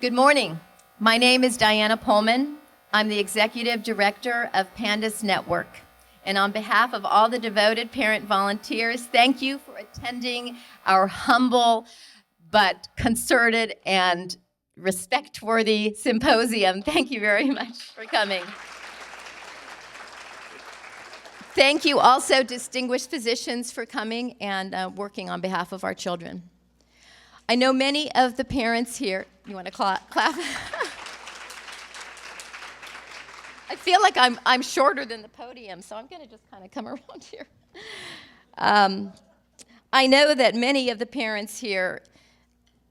Good morning. My name is Diana Pohlman. I'm the Executive Director of PANDAS Network. And on behalf of all the devoted parent volunteers, thank you for attending our humble but concerted and respect-worthy symposium. Thank you very much for coming. Thank you also, distinguished physicians, for coming and working on behalf of our children. I know many of the parents here. You want to clap? I feel like I'm shorter than the podium, so I'm going to just kind of come around here. I know that many of the parents here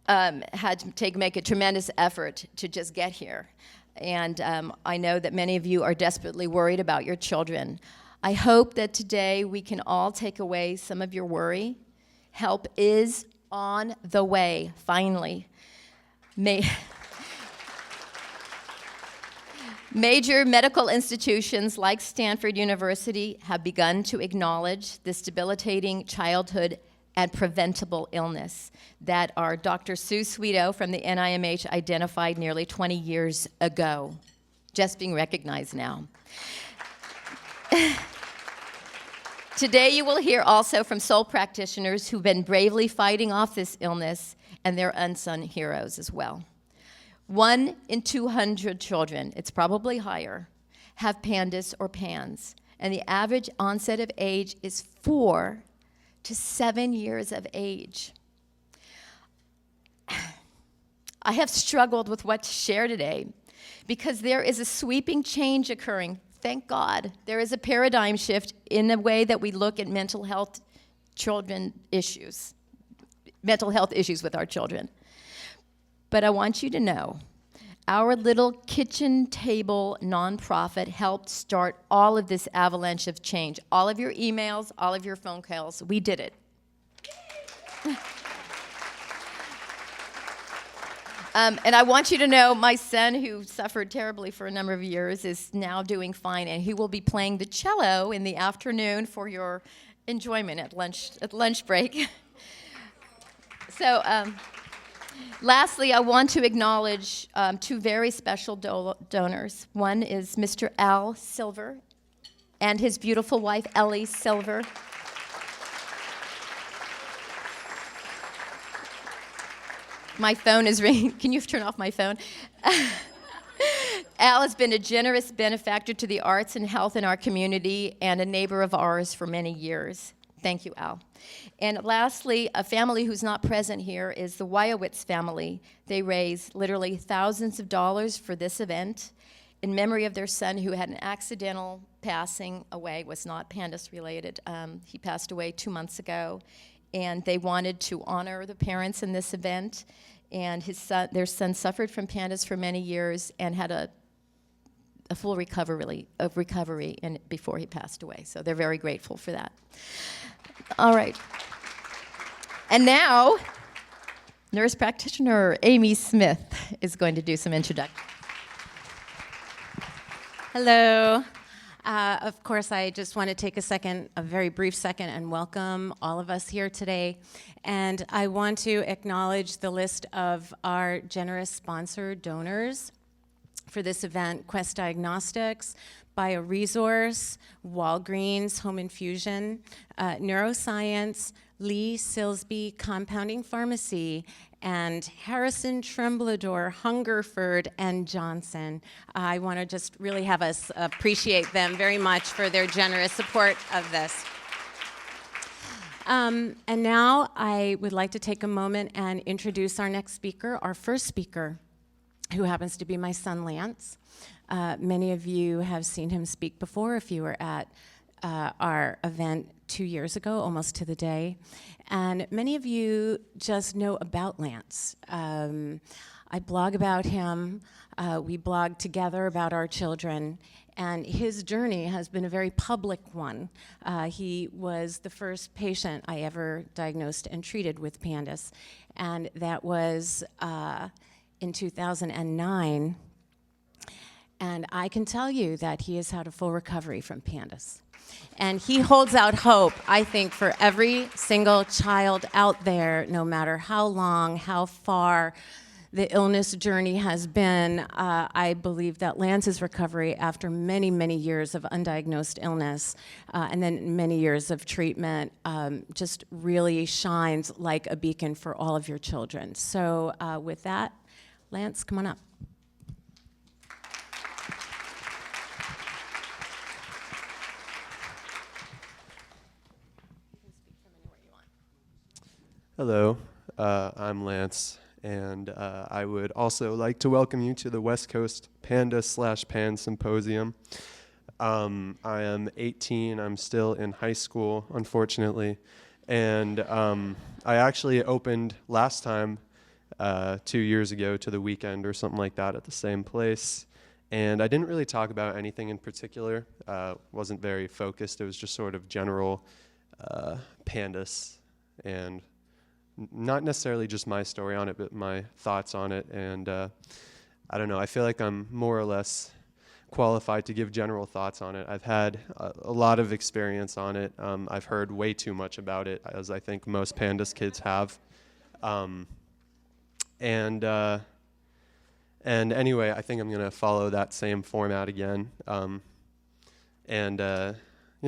had to make a tremendous effort to just get here. And I know that many of you are desperately worried about your children. I hope that today we can all take away some of your worry. Help is on the way, finally. Major medical institutions like Stanford University have begun to acknowledge this debilitating childhood and preventable illness that our Dr. Sue Sweeto from the NIMH identified nearly 20 years ago, just being recognized now. Today you will hear also from sole practitioners who've been bravely fighting off this illness and their unsung heroes as well. 1 in 200 children, it's probably higher, have PANDAS or PANS, and the average onset of age is 4 to 7 years of age. I have struggled with what to share today because there is a sweeping change occurring. Thank God. There is a paradigm shift in the way that we look at mental health issues with our children. But I want you to know, our little kitchen table nonprofit helped start all of this avalanche of change. All of your emails, all of your phone calls, we did it. And I want you to know my son, who suffered terribly for a number of years, is now doing fine, and he will be playing the cello in the afternoon for your enjoyment at lunch break. So, lastly, I want to acknowledge 2 very special donors. One is Mr. Al Silver and his beautiful wife, Ellie Silver. My phone is ringing. Can you turn off my phone? Al has been a generous benefactor to the arts and health in our community and a neighbor of ours for many years. Thank you, Al. And lastly, a family who's not present here is the Wyowitz family. They raised literally thousands of dollars for this event in memory of their son who had an accidental passing away, was not PANDAS related. He passed away 2 months ago. And they wanted to honor the parents in this event. And their son suffered from PANDAS for many years and had a full recovery before he passed away. So they're very grateful for that. All right. And now, nurse practitioner Amy Smith is going to do some introduction. Hello. Of course, I just want to take a very brief second, and welcome all of us here today. And I want to acknowledge the list of our generous sponsor donors for this event: Quest Diagnostics, BioResource, Walgreens Home Infusion, Neuroscience, Lee Silsby Compounding Pharmacy, and Harrison Tremblador, Hungerford, and Johnson. I want to just really have us appreciate them very much for their generous support of this. And now I would like to take a moment and introduce our next speaker, our first speaker, who happens to be my son, Lance. Many of you have seen him speak before if you were at our event 2 years ago, almost to the day. And many of you just know about Lance. I blog about him. We blog together about our children. And his journey has been a very public one. He was the first patient I ever diagnosed and treated with PANDAS. And that was in 2009. And I can tell you that he has had a full recovery from PANDAS. And he holds out hope, I think, for every single child out there, no matter how long, how far the illness journey has been. I believe that Lance's recovery after many, many years of undiagnosed illness and then many years of treatment just really shines like a beacon for all of your children. So with that, Lance, come on up. Hello, I'm Lance, and I would also like to welcome you to the West Coast PANDAS/PAN Symposium. I am 18, I'm still in high school, unfortunately, and I actually opened last time 2 years ago to the weekend or something like that at the same place, and I didn't really talk about anything in particular, wasn't very focused, it was just sort of general PANDAS and not necessarily just my story on it, but my thoughts on it. And I don't know, I feel like I'm more or less qualified to give general thoughts on it. I've had a lot of experience on it. I've heard way too much about it, as I think most PANDAS kids have. And anyway, I think I'm going to follow that same format again. You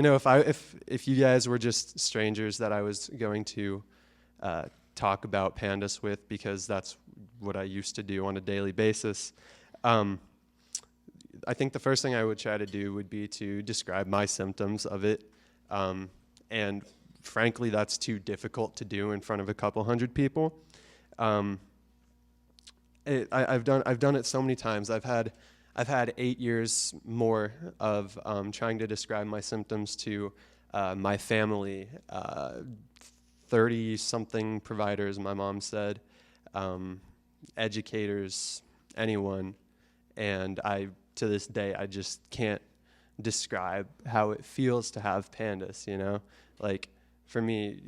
know, if you guys were just strangers that I was going to talk about PANDAS with, because that's what I used to do on a daily basis. I think the first thing I would try to do would be to describe my symptoms of it. And frankly, that's too difficult to do in front of a couple hundred people. I've done it so many times. I've had 8 years more of trying to describe my symptoms to my family, 30-something providers, my mom said, educators, anyone, and to this day, I just can't describe how it feels to have PANDAS, you know? Like, for me,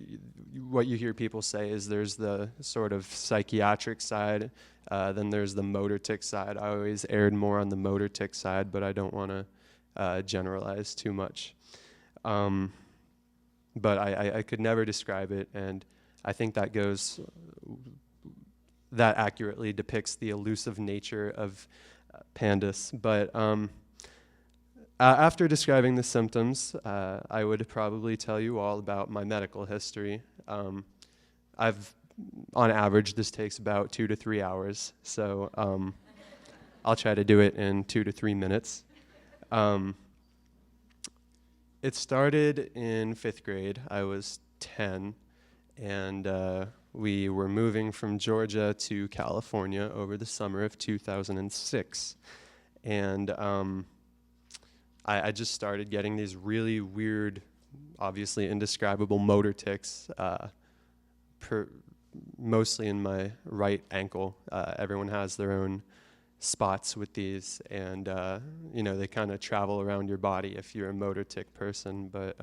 what you hear people say is there's the sort of psychiatric side, then there's the motor tic side. I always erred more on the motor tic side, but I don't want to generalize too much. But I could never describe it, and I think that accurately depicts the elusive nature of PANDAS. But after describing the symptoms, I would probably tell you all about my medical history. On average, this takes about 2 to 3 hours, so I'll try to do it in 2 to 3 minutes. It started in 5th grade. I was 10, and we were moving from Georgia to California over the summer of 2006. And I just started getting these really weird, obviously indescribable motor tics, mostly in my right ankle. Everyone has their own spots with these, and you know, they kind of travel around your body if you're a motor tic person, but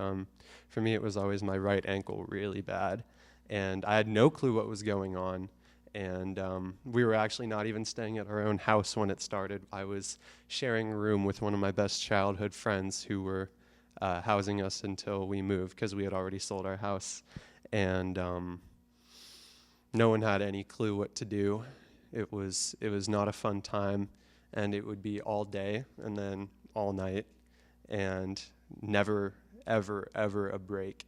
for me it was always my right ankle really bad, and I had no clue what was going on, and we were actually not even staying at our own house when it started. I was sharing a room with one of my best childhood friends who were housing us until we moved, because we had already sold our house, and no one had any clue what to do. It was not a fun time, and it would be all day and then all night, and never, ever, ever a break,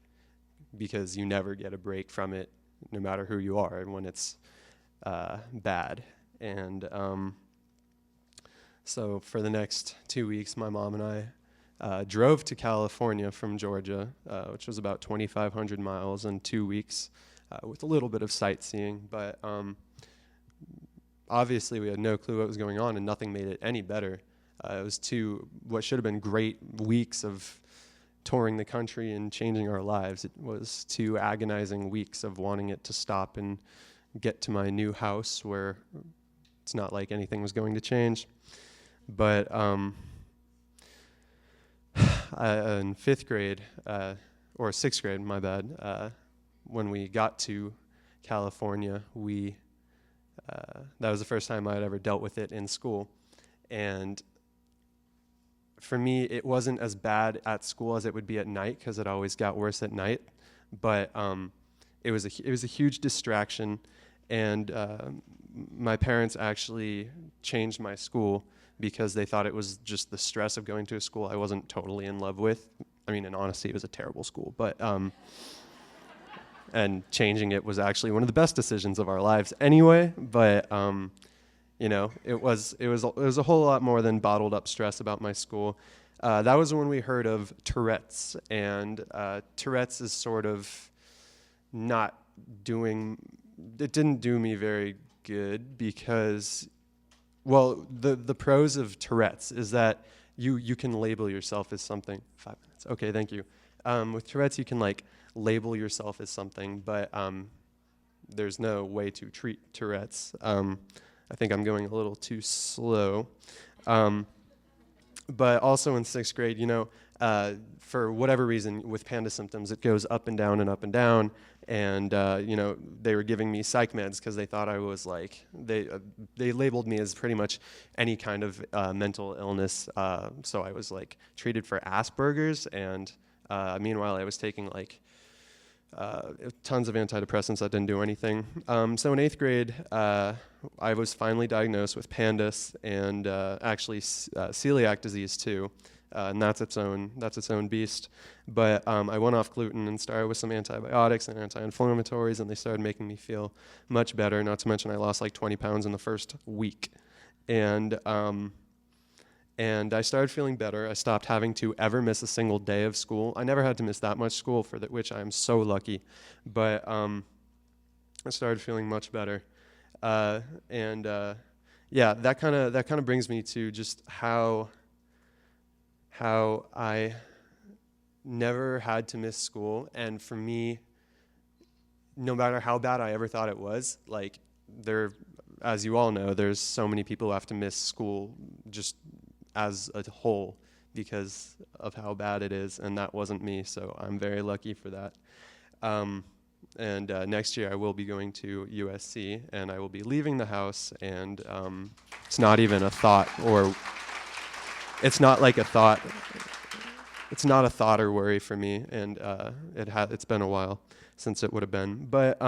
because you never get a break from it, no matter who you are, and when it's bad. And so for the next 2 weeks, my mom and I drove to California from Georgia, which was about 2,500 miles in 2 weeks, with a little bit of sightseeing, but obviously we had no clue what was going on, and nothing made it any better. It was what should have been great weeks of touring the country and changing our lives. It was 2 agonizing weeks of wanting it to stop and get to my new house, where it's not like anything was going to change. But in 5th grade, or 6th grade, my bad, when we got to California, that was the first time I had ever dealt with it in school. And for me, it wasn't as bad at school as it would be at night, because it always got worse at night. But it was a huge distraction. And my parents actually changed my school because they thought it was just the stress of going to a school I wasn't totally in love with. I mean, in honesty, it was a terrible school, but and changing it was actually one of the best decisions of our lives anyway. But you know, it was a whole lot more than bottled up stress about my school. That was when we heard of Tourette's, and Tourette's is sort of not doing. It didn't do me very good because, well, the pros of Tourette's is that you can label yourself as something. 5 minutes. Okay, thank you. With Tourette's, you can like label yourself as something, but there's no way to treat Tourette's. I think I'm going a little too slow. But also in 6th grade, you know, for whatever reason with PANDAS symptoms, it goes up and down and up and down. And, you know, they were giving me psych meds because they thought I was like, they labeled me as pretty much any kind of mental illness. So I was like treated for Asperger's, and meanwhile I was taking like tons of antidepressants that didn't do anything. So in 8th grade, I was finally diagnosed with PANDAS and actually celiac disease too. And that's its own beast. But I went off gluten and started with some antibiotics and anti-inflammatories, and they started making me feel much better. Not to mention I lost like 20 pounds in the first week. And I started feeling better. I stopped having to ever miss a single day of school. I never had to miss that much school, for which I'm so lucky. But I started feeling much better. Yeah, that kind of brings me to just how I never had to miss school. And for me, no matter how bad I ever thought it was, like as you all know, there's so many people who have to miss school just as a whole because of how bad it is, and that wasn't me, so I'm very lucky for that. Next year I will be going to USC, and I will be leaving the house, and it's not even a thought, or it's not like a thought. It's not a thought or worry for me, and it's been a while since it would have been. But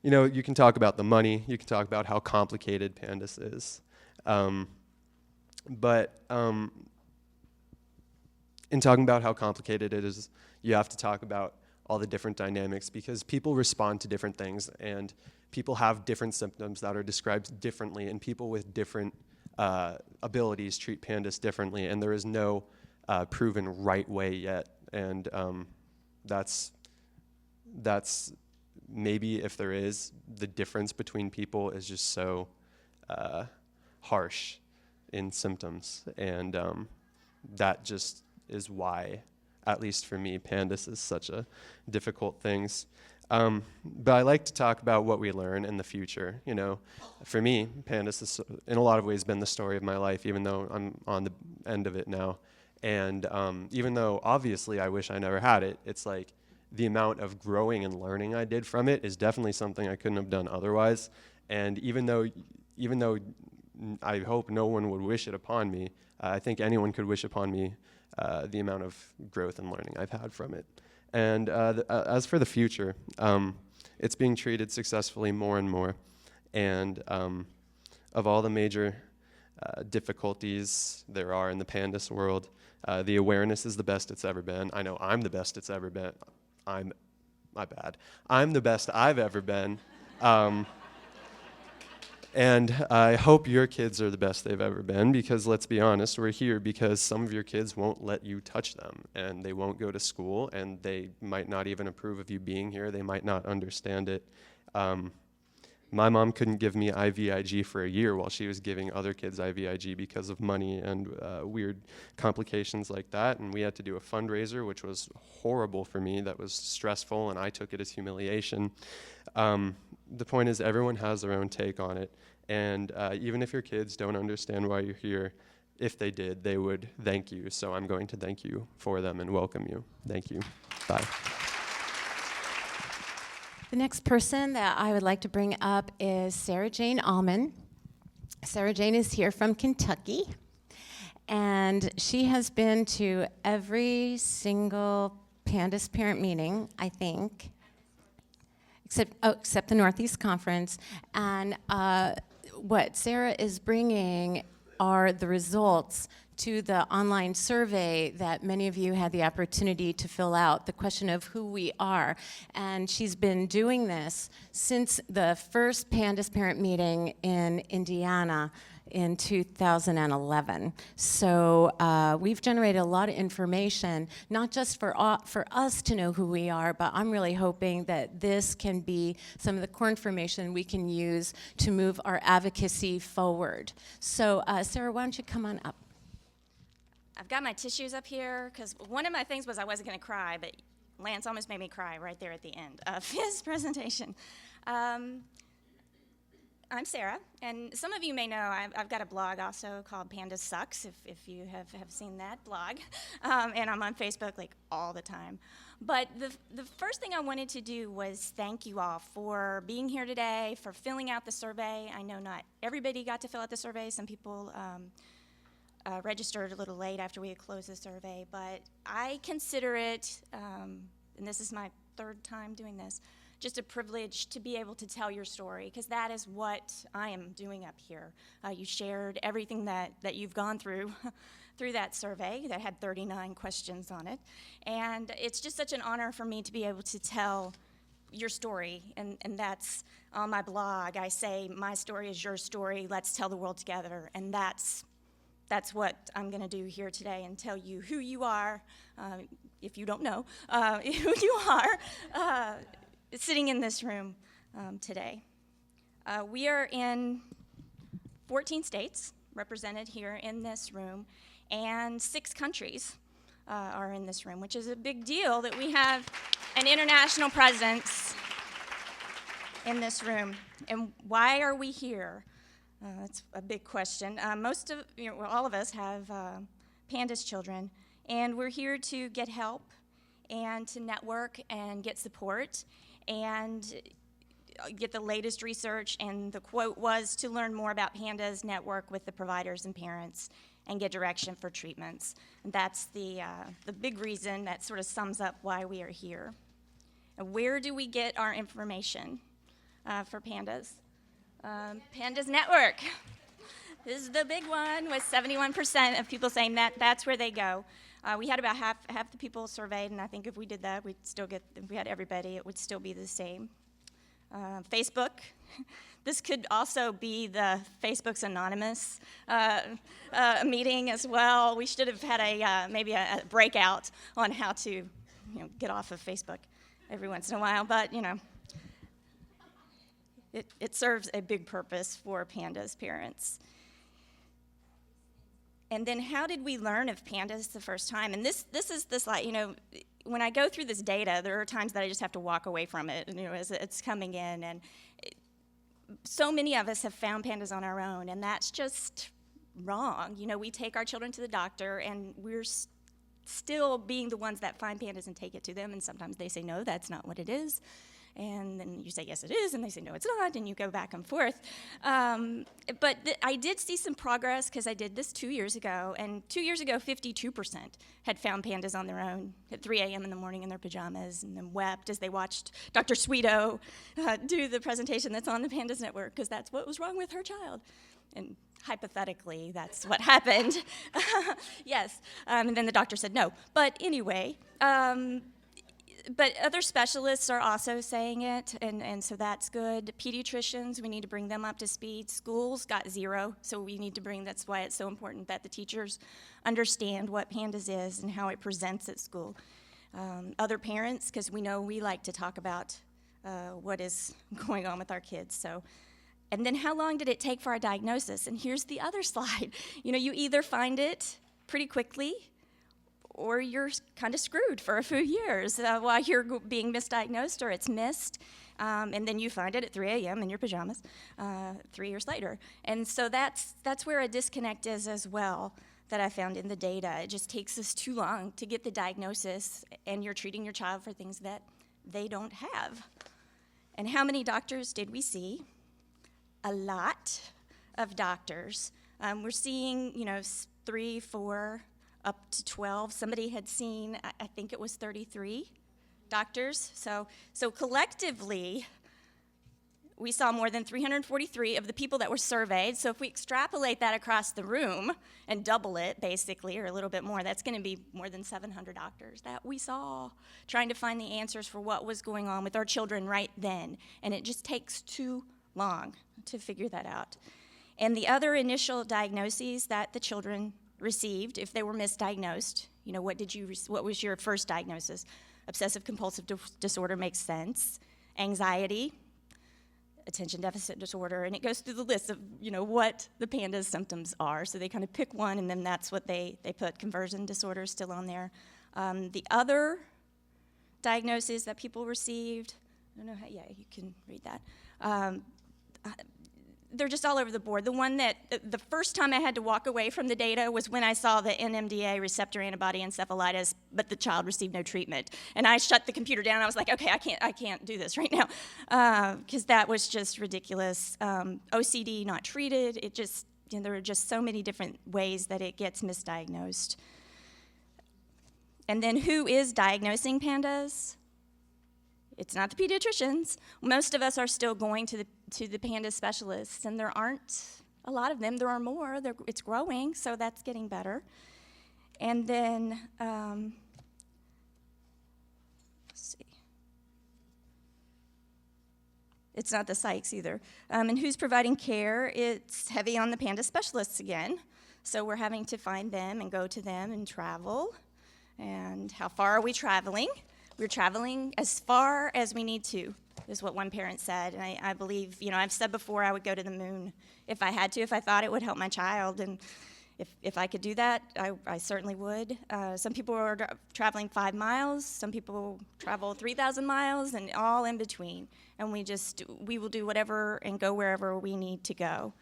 you know, you can talk about the money, you can talk about how complicated PANDAS is, but in talking about how complicated it is, you have to talk about all the different dynamics, because people respond to different things, and people have different symptoms that are described differently, and people with different abilities treat PANDAS differently, and there is no proven right way yet. And that's maybe, if there is, the difference between people is just so harsh in symptoms, and that just is why, at least for me, PANDAS is such a difficult thing. But I like to talk about what we learn in the future. You know, for me, PANDAS has in a lot of ways been the story of my life, even though I'm on the end of it now. And even though obviously I wish I never had it, it's like the amount of growing and learning I did from it is definitely something I couldn't have done otherwise. And even though I hope no one would wish it upon me, I think anyone could wish upon me the amount of growth and learning I've had from it. And as for the future, it's being treated successfully more and more. And of all the major difficulties there are in the PANDAS world, the awareness is the best it's ever been. I know I'm the best it's ever been. I'm the best I've ever been. And I hope your kids are the best they've ever been, because let's be honest, we're here because some of your kids won't let you touch them, and they won't go to school, and they might not even approve of you being here. They might not understand it. My mom couldn't give me IVIG for a year while she was giving other kids IVIG because of money and weird complications like that. And we had to do a fundraiser, which was horrible for me. That was stressful, and I took it as humiliation. The point is, everyone has their own take on it. And even if your kids don't understand why you're here, if they did, they would thank you. So I'm going to thank you for them and welcome you. Thank you. Bye. The next person that I would like to bring up is Sarah Jane Alleman. Sarah Jane is here from Kentucky, and she has been to every single PANDAS parent meeting, I think, except the Northeast Conference. And what Sarah is bringing are the results to the online survey that many of you had the opportunity to fill out, the question of who we are. And she's been doing this since the first PANDAS parent meeting in Indiana in 2011. So we've generated a lot of information, not just for us to know who we are, but I'm really hoping that this can be some of the core information we can use to move our advocacy forward. So Sarah, why don't you come on up? I've got my tissues up here because one of my things was I wasn't going to cry, but Lance almost made me cry right there at the end of his presentation. I'm Sarah, and some of you may know I've got a blog also called PANDAS Sucks, if you have seen that blog, and I'm on Facebook like all the time. But the first thing I wanted to do was thank you all for being here today, for filling out the survey. I know not everybody got to fill out the survey. Some people registered a little late after we had closed the survey, but I consider it, and this is my third time doing this, just a privilege to be able to tell your story, because that is what I am doing up here. You shared everything that you've gone through through that survey that had 39 questions on it, and it's just such an honor for me to be able to tell your story, and that's on my blog. I say, my story is your story, let's tell the world together, and that's what I'm going to do here today and tell you who you are, if you don't know, who you are sitting in this room today. We are in 14 states represented here in this room, and 6 countries are in this room, which is a big deal that we have an international presence in this room. And why are we here? That's a big question. All of us have PANDAS children, and we're here to get help and to network and get support and get the latest research. And the quote was to learn more about PANDAS, network with the providers and parents, and get direction for treatments. And that's the big reason that sort of sums up why we are here. And where do we get our information for PANDAS? PANDAS Network. This is the big one, with 71% of people saying that's where they go. We had about half the people surveyed, and I think if we did that, if we had everybody, it would still be the same. Facebook. This could also be the Facebook's anonymous meeting as well. We should have had maybe a breakout on how to get off of Facebook every once in a while, but it serves a big purpose for PANDAS parents. And then how did we learn of PANDAS the first time? And this is the slide, when I go through this data, there are times that I just have to walk away from it, as it's coming in. And so many of us have found PANDAS on our own, and that's just wrong. We take our children to the doctor, and we're still being the ones that find PANDAS and take it to them, and sometimes they say, no, that's not what it is. And then you say, yes, it is, and they say, no, it's not, and you go back and forth. But I did see some progress, because I did this 2 years ago, and 2 years ago, 52% had found PANDAS on their own at 3 a.m. in the morning in their pajamas, and then wept as they watched Dr. Sweeto do the presentation that's on the PANDAS Network, because that's what was wrong with her child. And hypothetically, that's what happened. Yes, and then the doctor said no. But anyway, but other specialists are also saying it, and so that's good. Pediatricians, we need to bring them up to speed. Schools got 0, so we need to that's why it's so important that the teachers understand what PANDAS is and how it presents at school. Other parents, because we know we like to talk about what is going on with our kids. And then how long did it take for our diagnosis? And here's the other slide. You either find it pretty quickly, or you're kind of screwed for a few years while you're being misdiagnosed, or it's missed, and then you find it at 3 a.m. in your pajamas 3 years later. And so that's where a disconnect is as well that I found in the data. It just takes us too long to get the diagnosis, and you're treating your child for things that they don't have. And how many doctors did we see? A lot of doctors. We're seeing, 3, 4, up to 12. Somebody had seen, I think it was 33 doctors. So collectively, we saw more than 343 of the people that were surveyed. So if we extrapolate that across the room and double it, basically, or a little bit more, that's going to be more than 700 doctors that we saw trying to find the answers for what was going on with our children right then. And it just takes too long to figure that out. And the other initial diagnoses that the children received, if they were misdiagnosed, you know, what was your first diagnosis? Obsessive-compulsive disorder makes sense. Anxiety, attention deficit disorder, and it goes through the list of, you know, what the PANDAS symptoms are. So they kind of pick one, and then that's what they put. Conversion disorder still on there. The other diagnoses that people received, I don't know how, yeah, you can read that. They're just all over the board. The one that, the first time I had to walk away from the data was when I saw the NMDA receptor antibody encephalitis, but the child received no treatment. And I shut the computer down. I was like, okay, I can't do this right now, because that was just ridiculous. OCD not treated. It just, you know, there are just so many different ways that it gets misdiagnosed. And then who is diagnosing PANDAS? It's not the pediatricians. Most of us are still going to the PANDAS specialists, and there aren't a lot of them. There are more. It's growing, so that's getting better. And then, let's see. It's not the psychs either. And who's providing care? It's heavy on the PANDAS specialists again. So we're having to find them and go to them and travel. And how far are we traveling? We're traveling as far as we need to, is what one parent said. And I believe, you know, I've said before I would go to the moon if I had to, if I thought it would help my child. And if I could do that, I certainly would. Some people are traveling 5 miles. Some people travel 3,000 miles, and all in between. And we will do whatever and go wherever we need to go.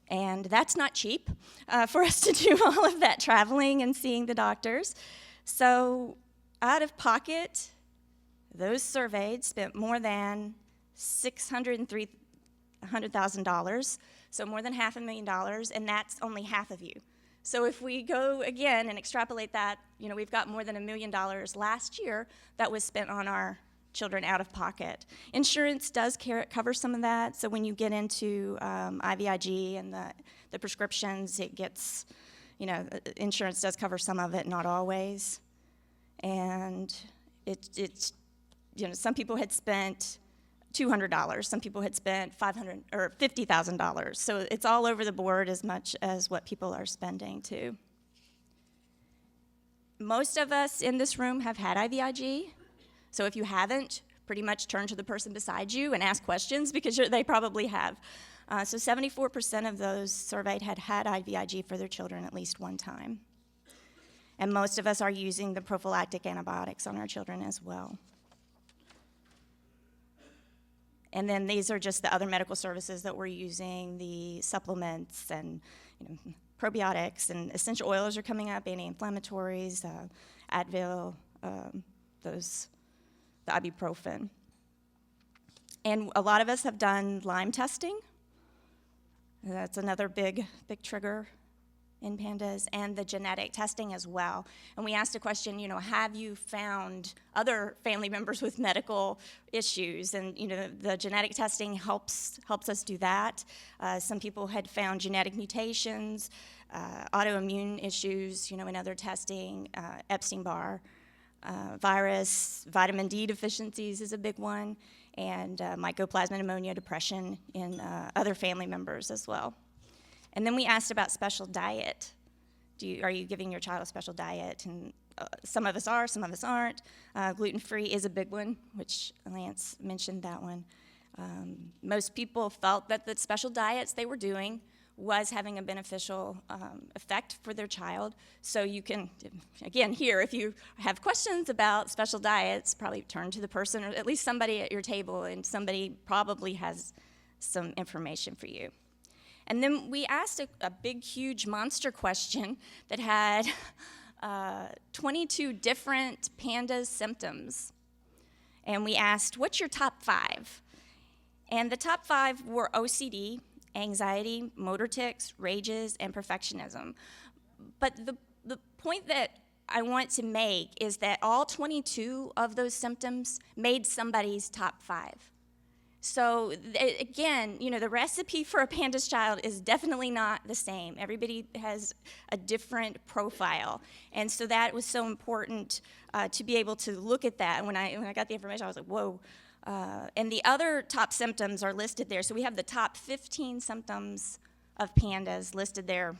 And that's not cheap for us to do all of that traveling and seeing the doctors. So out of pocket, those surveyed spent more than $603,000, so more than $500,000, and that's only half of you. So if we go again and extrapolate that, you know, we've got more than $1 million last year that was spent on our children out of pocket. Insurance does cover some of that, so when you get into IVIG and the prescriptions, it gets, you know, insurance does cover some of it, not always. And it's, you know, some people had spent $200, some people had spent $500 or $50,000. So it's all over the board as much as what people are spending too. Most of us in this room have had IVIG. So if you haven't, pretty much turn to the person beside you and ask questions, because they probably have. So 74% of those surveyed had IVIG for their children at least one time. And most of us are using the prophylactic antibiotics on our children as well. And then these are just the other medical services that we're using, the supplements and, you know, probiotics, and essential oils are coming up, anti-inflammatories, Advil, the ibuprofen. And a lot of us have done Lyme testing. That's another big trigger in PANDAS, and the genetic testing as well. And we asked a question, you know, have you found other family members with medical issues? And, you know, the genetic testing helps us do that. Some people had found genetic mutations, autoimmune issues, you know, in other testing, Epstein-Barr virus, vitamin D deficiencies is a big one, and mycoplasma pneumonia, depression in other family members as well. And then we asked about special diet. Are you giving your child a special diet? And some of us are, some of us aren't. Gluten-free is a big one, which Lance mentioned that one. Most people felt that the special diets they were doing was having a beneficial effect for their child. So you can, again, here, if you have questions about special diets, probably turn to the person, or at least somebody at your table, and somebody probably has some information for you. And then we asked a big, huge monster question that had 22 different PANDAS symptoms. And we asked, what's your top 5? And the top 5 were OCD, anxiety, motor tics, rages, and perfectionism. But the point that I want to make is that all 22 of those symptoms made somebody's top 5. So again, the recipe for a PANDAS child is definitely not the same. Everybody has a different profile. And so that was so important to be able to look at that. And when I got the information, I was like, whoa. And the other top symptoms are listed there. So we have the top 15 symptoms of PANDAS listed there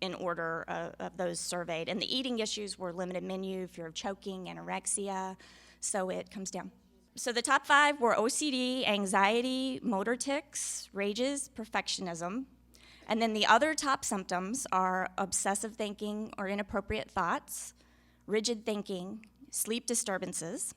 in order of those surveyed. And the eating issues were limited menu, fear of choking, anorexia. So it comes down. So the top 5 were OCD, anxiety, motor tics, rages, perfectionism. And then the other top symptoms are obsessive thinking or inappropriate thoughts, rigid thinking, sleep disturbances,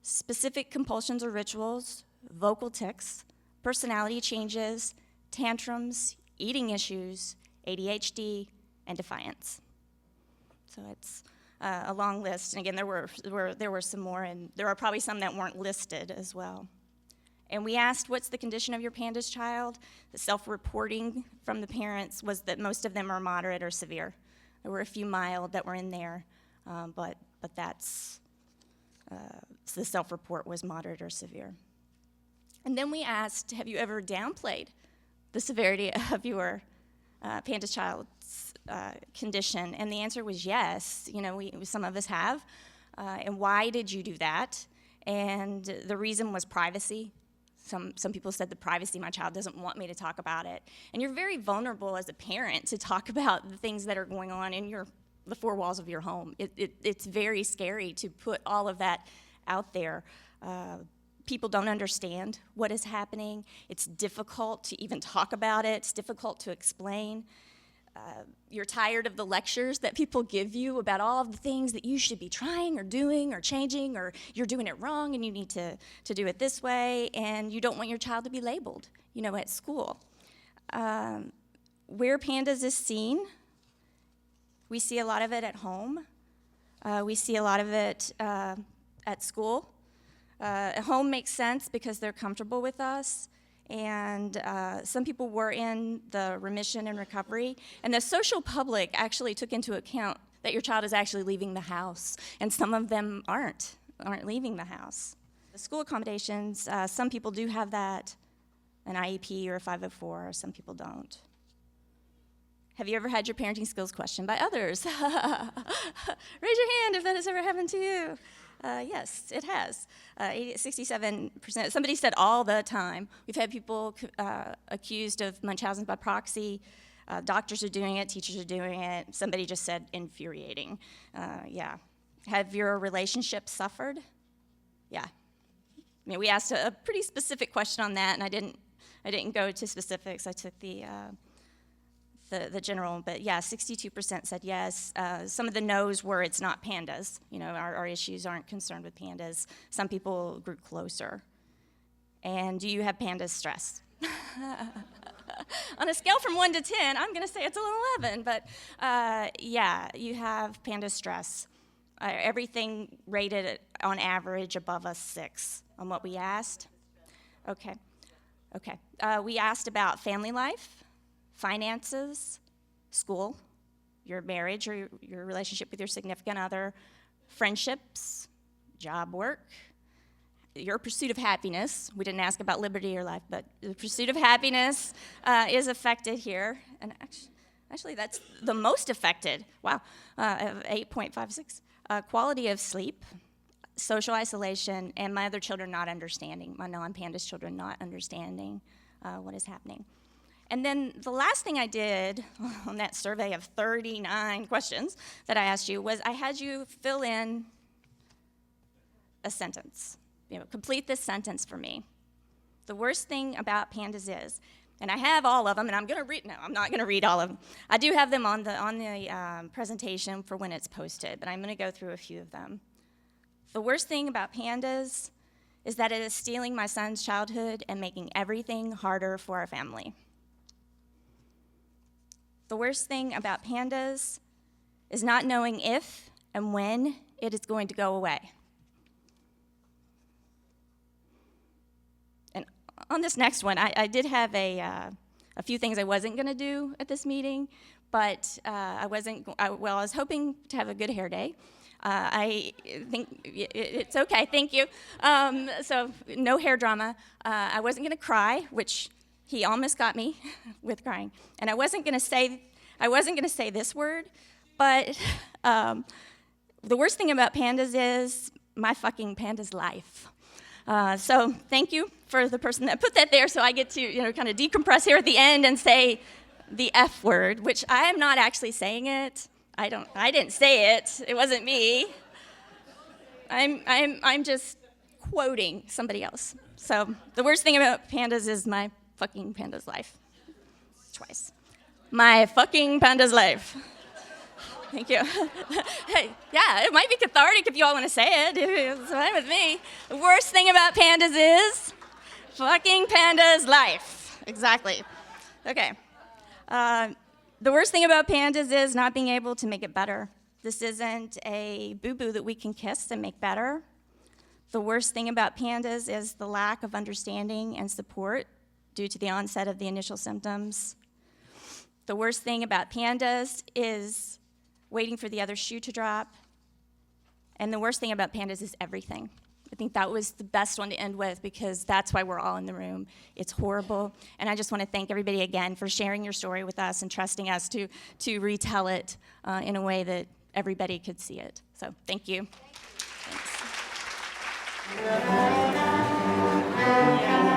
specific compulsions or rituals, vocal tics, personality changes, tantrums, eating issues, ADHD, and defiance. So it's a long list, and again, there were some more, and there are probably some that weren't listed as well. And we asked, what's the condition of your PANDAS child? The self-reporting from the parents was that most of them are moderate or severe. There were a few mild that were in there, but that's, so the self-report was moderate or severe. And then we asked, have you ever downplayed the severity of your PANDAS child's condition? And the answer was yes. Some of us have. And why did you do that? And the reason was privacy. Some people said the privacy, my child doesn't want me to talk about it. And you're very vulnerable as a parent to talk about the things that are going on in the 4 walls of your home. It's very scary to put all of that out there. People don't understand what is happening. It's difficult to even talk about it. It's difficult to explain. You're tired of the lectures that people give you about all of the things that you should be trying or doing or changing, or you're doing it wrong and you need to do it this way, and you don't want your child to be labeled, at school. Where PANDAS is seen, we see a lot of it at home. We see a lot of it at school. At home makes sense because they're comfortable with us. And some people were in the remission and recovery. And the social public actually took into account that your child is actually leaving the house. And some of them aren't leaving the house. The school accommodations, some people do have that, an IEP or a 504, some people don't. Have you ever had your parenting skills questioned by others? Raise your hand if that has ever happened to you. Yes, it has. 67%. Somebody said all the time. We've had people accused of Munchausen by proxy. Doctors are doing it. Teachers are doing it. Somebody just said infuriating. Yeah. Have your relationships suffered? Yeah. We asked a pretty specific question on that, and I didn't go to specifics. I took the general, but yeah, 62% said yes. Some of the no's were it's not PANDAS. Our issues aren't concerned with PANDAS. Some people grew closer. And do you have PANDAS stress? On a scale from 1 to 10, I'm gonna say it's an 11, but yeah, you have PANDAS stress. Everything rated on average above a 6 on what we asked. Okay. We asked about family life, finances, school, your marriage or your relationship with your significant other, friendships, job, work, your pursuit of happiness. We didn't ask about liberty or life, but the pursuit of happiness is affected here. And actually, that's the most affected. Wow, 8.56. Quality of sleep, social isolation, and my other children not understanding, my non-PANDAS children not understanding what is happening. And then the last thing I did on that survey of 39 questions that I asked you was I had you fill in a sentence. Complete this sentence for me. The worst thing about PANDAS is, and I have all of them, and I'm not going to read all of them. I do have them on the presentation for when it's posted, but I'm going to go through a few of them. The worst thing about PANDAS is that it is stealing my son's childhood and making everything harder for our family. The worst thing about PANDAS is not knowing if and when it is going to go away. And on this next one, I did have a few things I wasn't going to do at this meeting, but I was hoping to have a good hair day. I think it's okay, thank you. So no hair drama. I wasn't gonna cry, which he almost got me with crying. And I wasn't gonna say this word, but the worst thing about pandas is my fucking panda's life. So thank you for the person that put that there, so I get to kind of decompress here at the end and say the F word, which I am not actually saying it. I didn't say it. It wasn't me. I'm just quoting somebody else. So the worst thing about pandas is my fucking panda's life. Twice. My fucking panda's life. Thank you. Hey, yeah, it might be cathartic if you all want to say it. It's fine with me. The worst thing about pandas is fucking panda's life. Exactly. Okay. The worst thing about pandas is not being able to make it better. This isn't a boo-boo that we can kiss and make better. The worst thing about pandas is the lack of understanding and support due to the onset of the initial symptoms. The worst thing about pandas is waiting for the other shoe to drop. And the worst thing about pandas is everything. I think that was the best one to end with because that's why we're all in the room. It's horrible. And I just want to thank everybody again for sharing your story with us and trusting us to retell it in a way that everybody could see it. So thank you. Thanks.